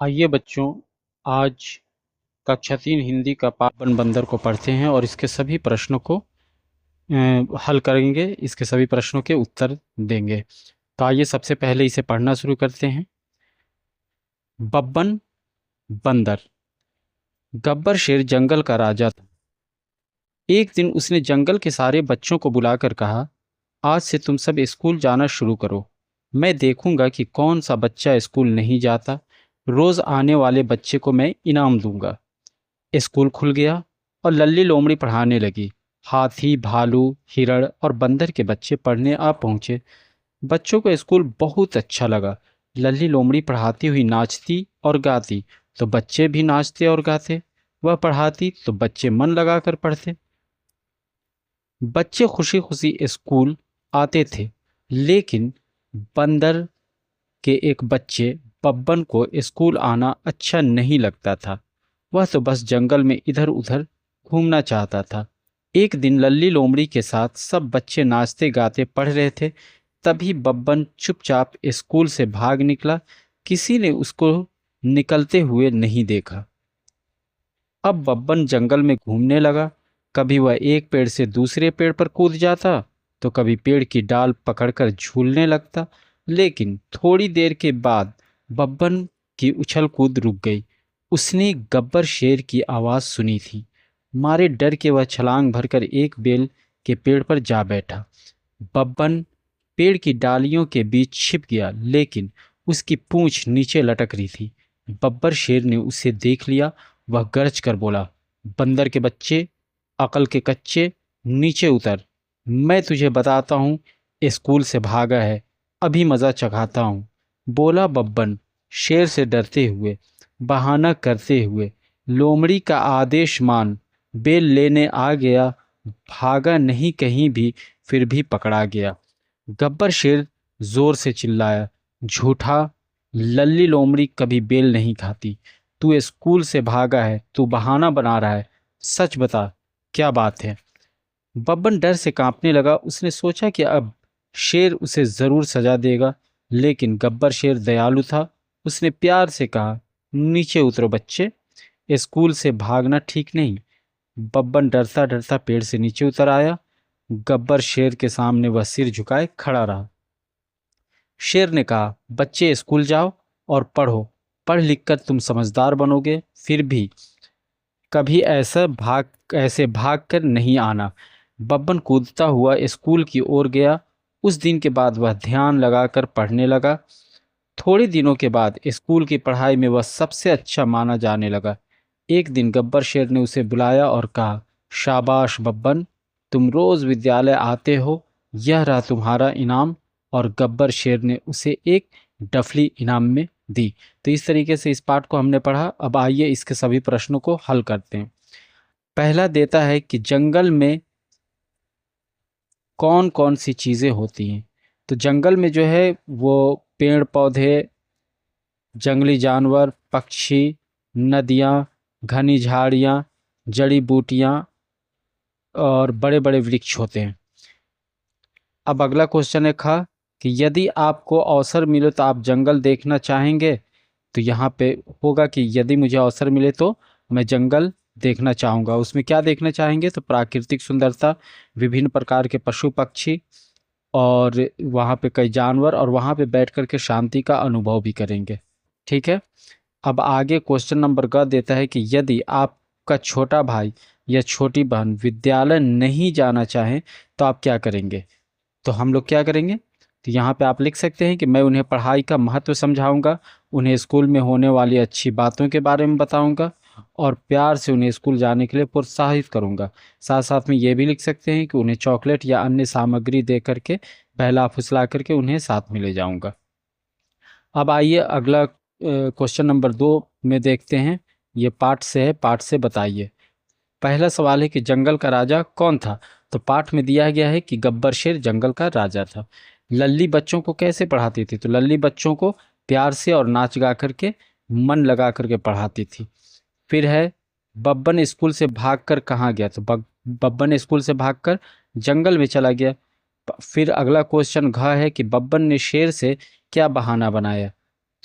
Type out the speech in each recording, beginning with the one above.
आइए बच्चों, आज कक्षा 3 हिंदी का पाठ बन बंदर को पढ़ते हैं और इसके सभी प्रश्नों को हल करेंगे। इसके सभी प्रश्नों के उत्तर देंगे। तो आइए सबसे पहले इसे पढ़ना शुरू करते हैं। बब्बन बंदर। गब्बर शेर जंगल का राजा था। एक दिन उसने जंगल के सारे बच्चों को बुलाकर कहा, आज से तुम सब स्कूल जाना शुरू करो। मैं देखूंगा कि कौन सा बच्चा स्कूल नहीं जाता। रोज आने वाले बच्चे को मैं इनाम दूंगा। स्कूल खुल गया और लल्ली लोमड़ी पढ़ाने लगी। हाथी, भालू, हिरण और बंदर के बच्चे पढ़ने आ पहुंचे। बच्चों को स्कूल बहुत अच्छा लगा। लल्ली लोमड़ी पढ़ाती हुई नाचती और गाती तो बच्चे भी नाचते और गाते। वह पढ़ाती तो बच्चे मन लगाकर पढ़ते। बच्चे खुशी खुशी स्कूल आते थे, लेकिन बंदर के एक बच्चे बब्बन को स्कूल आना अच्छा नहीं लगता था। वह तो बस जंगल में इधर उधर घूमना चाहता था। एक दिन लल्ली लोमड़ी के साथ सब बच्चे नाचते गाते पढ़ रहे थे। तभी बब्बन चुपचाप स्कूल से भाग निकला। किसी ने उसको निकलते हुए नहीं देखा। अब बब्बन जंगल में घूमने लगा। कभी वह एक पेड़ से दूसरे पेड़ पर कूद जाता तो कभी पेड़ की डाल पकड़कर झूलने लगता। लेकिन थोड़ी देर के बाद बब्बन की उछल कूद रुक गई। उसने गब्बर शेर की आवाज़ सुनी थी। मारे डर के वह छलांग भरकर एक बेल के पेड़ पर जा बैठा। बब्बन पेड़ की डालियों के बीच छिप गया, लेकिन उसकी पूंछ नीचे लटक रही थी। बब्बर शेर ने उसे देख लिया। वह गरज कर बोला, बंदर के बच्चे, अकल के कच्चे, नीचे उतर। मैं तुझे बताता हूँ, स्कूल से भागा है, अभी मज़ा चखाता हूँ, बोला बब्बन शेर से डरते हुए, बहाना करते हुए। लोमड़ी का आदेश मान बेल लेने आ गया। भागा नहीं कहीं भी, फिर भी पकड़ा गया। गब्बर शेर जोर से चिल्लाया, झूठा, लल्ली लोमड़ी कभी बेल नहीं खाती। तू स्कूल से भागा है, तू बहाना बना रहा है, सच बता, क्या बात है। बब्बन डर से कांपने लगा। उसने सोचा कि अब शेर उसे जरूर सजा देगा, लेकिन गब्बर शेर दयालु था। उसने प्यार से कहा, नीचे उतरो बच्चे, स्कूल से भागना ठीक नहीं। बब्बन डरता डरता पेड़ से नीचे उतर आया। गब्बर शेर के सामने वह सिर झुकाए खड़ा रहा। शेर ने कहा, बच्चे स्कूल जाओ और पढ़ो। पढ़ लिख कर तुम समझदार बनोगे। फिर भी कभी ऐसे भाग कर नहीं आना। बब्बन कूदता हुआ स्कूल की ओर गया। उस दिन के बाद वह ध्यान लगाकर पढ़ने लगा। थोड़े दिनों के बाद स्कूल की पढ़ाई में वह सबसे अच्छा माना जाने लगा। एक दिन गब्बर शेर ने उसे बुलाया और कहा, शाबाश बब्बन, तुम रोज विद्यालय आते हो, यह रहा तुम्हारा इनाम। और गब्बर शेर ने उसे एक डफली इनाम में दी। तो इस तरीके से इस पाठ को हमने पढ़ा। अब आइए इसके सभी प्रश्नों को हल करते हैं। पहला देता है कि जंगल में कौन कौन सी चीज़ें होती हैं। तो जंगल में जो है वो पेड़ पौधे, जंगली जानवर, पक्षी, नदियाँ, घनी झाड़ियाँ, जड़ी बूटियाँ और बड़े बड़े वृक्ष होते हैं। अब अगला क्वेश्चन है खा कि यदि आपको अवसर मिले तो आप जंगल देखना चाहेंगे। तो यहाँ पे होगा कि यदि मुझे अवसर मिले तो मैं जंगल देखना चाहूँगा। उसमें क्या देखना चाहेंगे, तो प्राकृतिक सुंदरता, विभिन्न प्रकार के पशु पक्षी और वहाँ पे कई जानवर, और वहाँ पे बैठ कर के शांति का अनुभव भी करेंगे। ठीक है। अब आगे क्वेश्चन नंबर ग देता है कि यदि आपका छोटा भाई या छोटी बहन विद्यालय नहीं जाना चाहें तो आप क्या करेंगे। तो हम लोग क्या करेंगे, तो यहाँ पे आप लिख सकते हैं कि मैं उन्हें पढ़ाई का महत्व समझाऊंगा, उन्हें स्कूल में होने वाली अच्छी बातों के बारे में बताऊंगा और प्यार से उन्हें स्कूल जाने के लिए प्रोत्साहित करूंगा। साथ साथ में ये भी लिख सकते हैं कि उन्हें चॉकलेट या अन्य सामग्री दे करके, बहला फुसला करके उन्हें साथ में ले जाऊंगा। अब आइए अगला क्वेश्चन नंबर 2 में देखते हैं। ये पाठ से है, पाठ से बताइए। पहला सवाल है कि जंगल का राजा कौन था। तो पाठ में दिया गया है कि गब्बर शेर जंगल का राजा था। लल्ली बच्चों को कैसे पढ़ाती थी, तो लल्ली बच्चों को प्यार से और नाच गा करके, मन लगा करके पढ़ाती थी। फिर है बब्बन स्कूल से भागकर कहाँ गया, तो बब्बन स्कूल से भागकर जंगल में चला गया। फिर अगला क्वेश्चन घ है कि बब्बन ने शेर से क्या बहाना बनाया।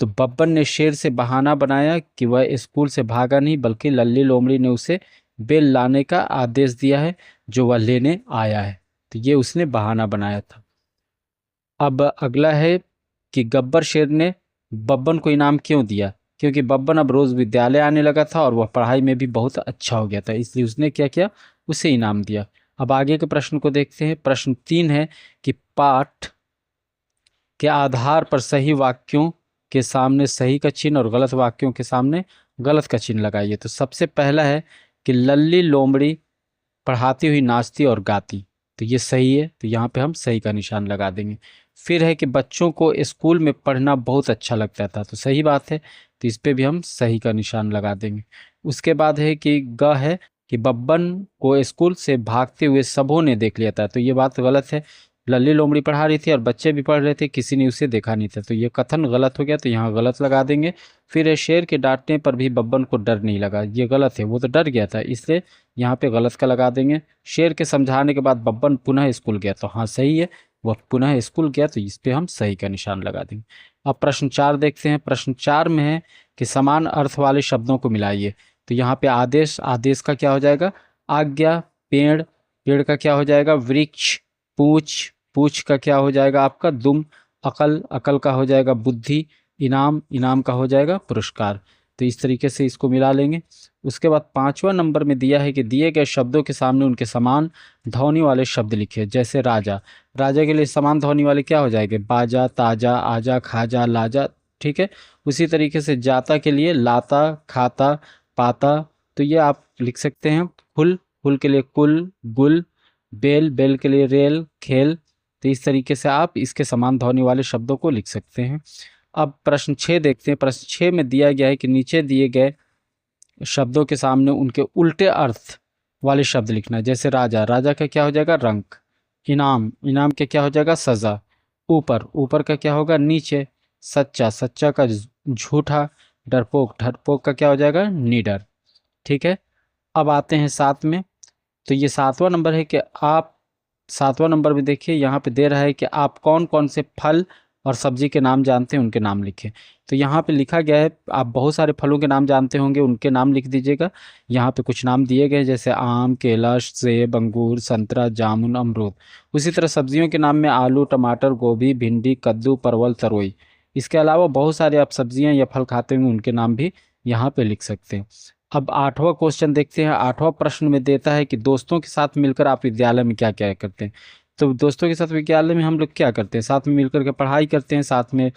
तो बब्बन ने शेर से बहाना बनाया कि वह स्कूल से भागा नहीं, बल्कि लल्ली लोमड़ी ने उसे बेल लाने का आदेश दिया है जो वह लेने आया है। तो ये उसने बहाना बनाया था। अब अगला है कि गब्बर शेर ने बब्बन को इनाम क्यों दिया? क्योंकि बब्बन अब रोज विद्यालय आने लगा था और वह पढ़ाई में भी बहुत अच्छा हो गया था, इसलिए उसने क्या किया, उसे इनाम दिया। अब आगे के प्रश्न को देखते हैं। प्रश्न 3 है कि पाठ के आधार पर सही वाक्यों के सामने सही का चिन्ह और गलत वाक्यों के सामने गलत का चिन्ह लगाइए। तो सबसे पहला है कि लल्ली लोमड़ी पढ़ाती हुई नाचती और गाती, तो ये सही है, तो यहाँ पे हम सही का निशान लगा देंगे। फिर है कि बच्चों को स्कूल में पढ़ना बहुत अच्छा लगता था, तो सही बात है, तो इस पे भी हम सही का निशान लगा देंगे। उसके बाद है कि ग है कि बब्बन को स्कूल से भागते हुए सबों ने देख लिया था, तो ये बात गलत है। लल्ली लोमड़ी पढ़ा रही थी और बच्चे भी पढ़ रहे थे, किसी ने उसे देखा नहीं था, तो ये कथन गलत हो गया, तो यहाँ गलत लगा देंगे। फिर है शेर के डांटने पर भी बब्बन को डर नहीं लगा, ये गलत है, वो तो डर गया था, इसलिए यहाँ पे गलत का लगा देंगे। शेर के समझाने के बाद बब्बन पुनः स्कूल गया, तो हाँ सही है, वह पुनः स्कूल गया, तो इस पे हम सही का निशान लगा देंगे। अब प्रश्न 4 देखते हैं। प्रश्न 4 में है कि समान अर्थ वाले शब्दों को मिलाइए। तो यहाँ पे आदेश, आदेश का क्या हो जाएगा, आज्ञा। पेड़, पेड़ का क्या हो जाएगा, वृक्ष। पूछ, पूछ का क्या हो जाएगा आपका, दुम। अकल, अकल का हो जाएगा बुद्धि। इनाम, इनाम का हो जाएगा पुरस्कार। तो इस तरीके से इसको मिला लेंगे। उसके बाद 5वां नंबर में दिया है कि दिए गए शब्दों के सामने उनके समान ध्वनि वाले शब्द लिखे। जैसे राजा, राजा के लिए समान ध्वनि वाले क्या हो जाएंगे, बाजा, ताजा, आजा, खाजा, लाजा। ठीक है। उसी तरीके से जाता के लिए लाता, खाता, पाता। तो ये आप लिख सकते हैं। फुल, फुल के लिए कुल, गुल। बेल, बेल के लिए रेल, खेल। तो इस तरीके से आप इसके समान ध्वनि वाले शब्दों को लिख सकते हैं। अब प्रश्न 6 देखते हैं। प्रश्न 6 में दिया गया है कि नीचे दिए गए शब्दों के सामने उनके उल्टे अर्थ वाले शब्द लिखना है। जैसे राजा, राजा का क्या हो जाएगा, रंक। इनाम, इनाम के क्या हो जाएगा, सजा। ऊपर, ऊपर का क्या होगा, नीचे। सच्चा, सच्चा का झूठा। डरपोक, डरपोक का क्या हो जाएगा, निडर। ठीक है। अब आते हैं 7 में। तो ये 7वां नंबर है कि आप, 7वां नंबर में देखिए यहाँ पे दे रहा है कि आप कौन कौन से फल और सब्जी के नाम जानते हैं, उनके नाम लिखें। तो यहाँ पे लिखा गया है, आप बहुत सारे फलों के नाम जानते होंगे, उनके नाम लिख दीजिएगा। यहाँ पे कुछ नाम दिए गए जैसे आम, केला, सेब, अंगूर, संतरा, जामुन, अमरूद। उसी तरह सब्जियों के नाम में आलू, टमाटर, गोभी, भिंडी, कद्दू, परवल, तरोई। इसके अलावा बहुत सारे आप सब्जियाँ या फल खाते होंगे, उनके नाम भी यहाँ पे लिख सकते हैं। अब 8वां क्वेश्चन देखते हैं। 8वां प्रश्न में देता है कि दोस्तों के साथ मिलकर आप विद्यालय में क्या क्या करते हैं। तो दोस्तों के साथ विद्यालय में हम लोग क्या करते हैं, साथ में मिलकर के पढ़ाई करते हैं, साथ में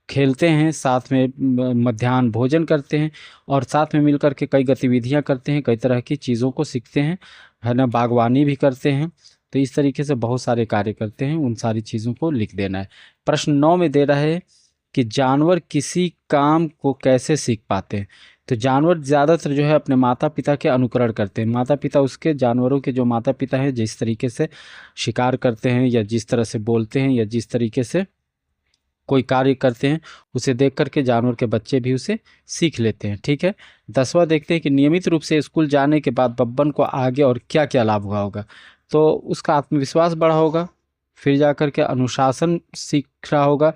खेलते हैं, साथ में मध्याह्न भोजन करते हैं, और साथ में मिलकर के कई गतिविधियां करते हैं, कई तरह की चीज़ों को सीखते हैं, है ना, बागवानी भी करते हैं। तो इस तरीके से बहुत सारे कार्य करते हैं, उन सारी चीज़ों को लिख देना है। प्रश्न 9 में दे रहा है कि जानवर किसी काम को कैसे सीख पाते हैं। तो जानवर ज़्यादातर जो है अपने माता पिता के अनुकरण करते हैं। माता पिता उसके, जानवरों के जो माता पिता हैं, जिस तरीके से शिकार करते हैं या जिस तरह से बोलते हैं या जिस तरीके से कोई कार्य करते हैं, उसे देख करके जानवर के बच्चे भी उसे सीख लेते हैं। ठीक है। 10वां देखते हैं कि नियमित रूप से स्कूल जाने के बाद बब्बन को आगे और क्या क्या लाभ हुआ होगा। तो उसका आत्मविश्वास बढ़ा होगा, फिर जा कर के अनुशासन सीख रहा होगा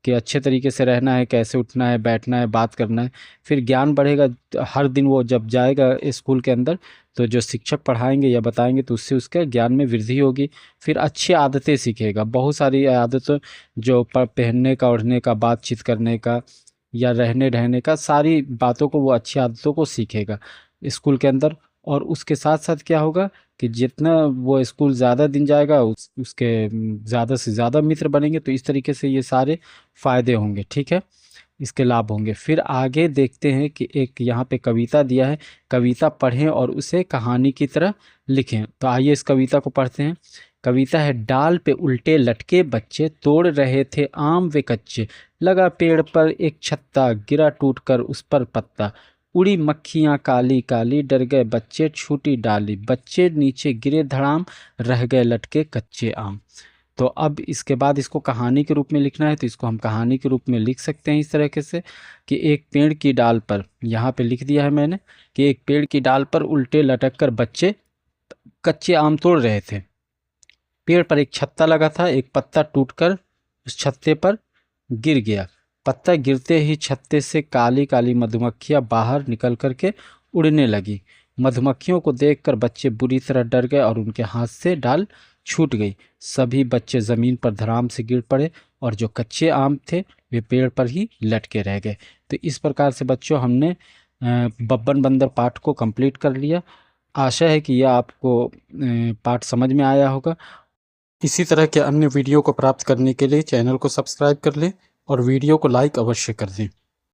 कि अच्छे तरीके से रहना है, कैसे उठना है, बैठना है, बात करना है। फिर ज्ञान बढ़ेगा, हर दिन वो जब जाएगा स्कूल के अंदर, तो जो शिक्षक पढ़ाएंगे या बताएंगे तो उससे उसके ज्ञान में वृद्धि होगी। फिर अच्छी आदतें सीखेगा, बहुत सारी आदतें, जो पहनने का, ओढ़ने का, बातचीत करने का या रहने रहने का, सारी बातों को, वो अच्छी आदतों को सीखेगा स्कूल के अंदर। और उसके साथ साथ क्या होगा कि जितना वो स्कूल ज़्यादा दिन जाएगा, उसके ज़्यादा से ज़्यादा मित्र बनेंगे। तो इस तरीके से ये सारे फायदे होंगे। ठीक है, इसके लाभ होंगे। फिर आगे देखते हैं कि एक यहाँ पे कविता दिया है, कविता पढ़ें और उसे कहानी की तरह लिखें। तो आइए इस कविता को पढ़ते हैं। कविता है, डाल पे उल्टे लटके बच्चे, तोड़ रहे थे आम वे कच्चे, लगा पेड़ पर एक छत्ता, गिरा टूटकर उस पर पत्ता, उड़ी मक्खियाँ काली काली, डर गए बच्चे छूटी डाली, बच्चे नीचे गिरे धड़ाम, रह गए लटके कच्चे आम। तो अब इसके बाद इसको कहानी के रूप में लिखना है, तो इसको हम कहानी के रूप में लिख सकते हैं इस तरीके से कि एक पेड़ की डाल पर, यहाँ पे लिख दिया है मैंने कि एक पेड़ की डाल पर उल्टे लटक कर बच्चे कच्चे आम तोड़ रहे थे। पेड़ पर एक छत्ता लगा था, एक पत्ता टूटकर उस छत्ते पर गिर गया, पत्ता गिरते ही छत्ते से काली काली मधुमक्खियां बाहर निकल करके उड़ने लगी। मधुमक्खियों को देखकर बच्चे बुरी तरह डर गए और उनके हाथ से डाल छूट गई। सभी बच्चे ज़मीन पर धड़ाम से गिर पड़े और जो कच्चे आम थे वे पेड़ पर ही लटके रह गए। तो इस प्रकार से बच्चों हमने बब्बन बंदर पाठ को कंप्लीट कर लिया। आशा है कि यह आपको पाठ समझ में आया होगा। इसी तरह के अन्य वीडियो को प्राप्त करने के लिए चैनल को सब्सक्राइब कर लें और वीडियो को लाइक अवश्य कर दें।